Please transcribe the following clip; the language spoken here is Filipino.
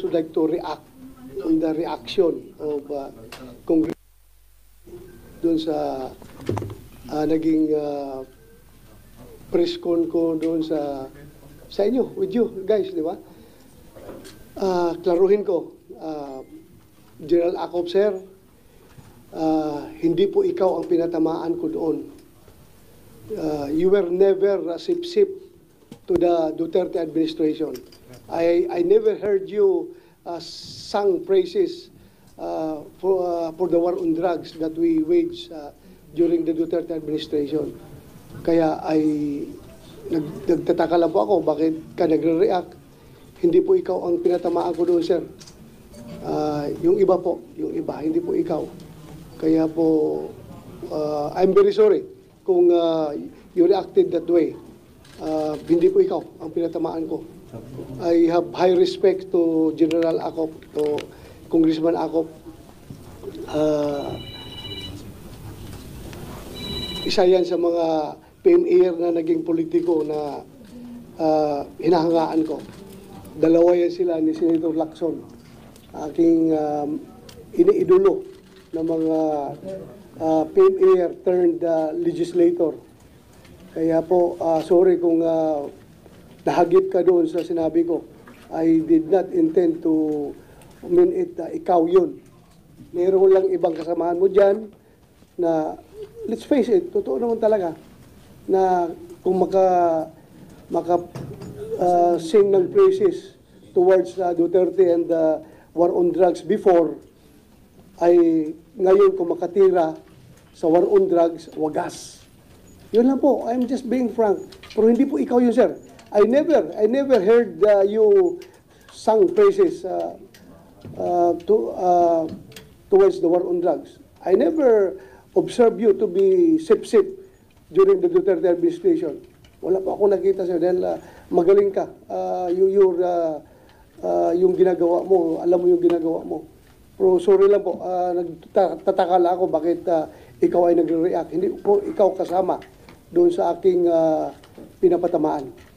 Would like to react on the reaction of Congress doon sa naging press con ko doon sa inyo, with you guys, di ba? Klaruhin ko, General Acop, sir, hindi po ikaw ang pinatamaan ko doon. You were never sip-sip to the Duterte administration. I never heard you sung praises for the war on drugs that we waged during the Duterte administration. Kaya nagtataka lang po ako bakit ka nagre-react. Hindi po ikaw ang pinatamaan ko doon, sir. Yung iba po, hindi po ikaw. Kaya po, I'm very sorry kung you reacted that way. Hindi po ikaw ang pinatamaan ko. I have high respect to General Acop, to Congressman Acop. Isa yan sa mga PMAR na naging politiko na hinahangaan ko. Dalawa yan sila ni Senator Lacson, aking iniidolo ng mga PMAR turned legislator. Kaya po, sorry kung nahagip ka doon sa sinabi ko. I did not intend to mean it, ikaw yun. Meron lang ibang kasamahan mo dyan na, let's face it, totoo naman talaga, na kung sing ng praises towards Duterte and the war on drugs before, ay ngayon kung makatira sa war on drugs, wagas. Yun lang po, I'm just being frank. Pero hindi po ikaw yun, sir. I never heard you sung praises towards the war on drugs. I never observed you to be sip-sip during the Duterte administration. Wala pa ako nakita sa'yo dahil magaling ka. Yung ginagawa mo, alam mo yung ginagawa mo. Pero sorry lang po, nagtataka lang ako bakit ikaw ay nagre-react. Hindi po ikaw kasama doon sa aking pinapatamaan.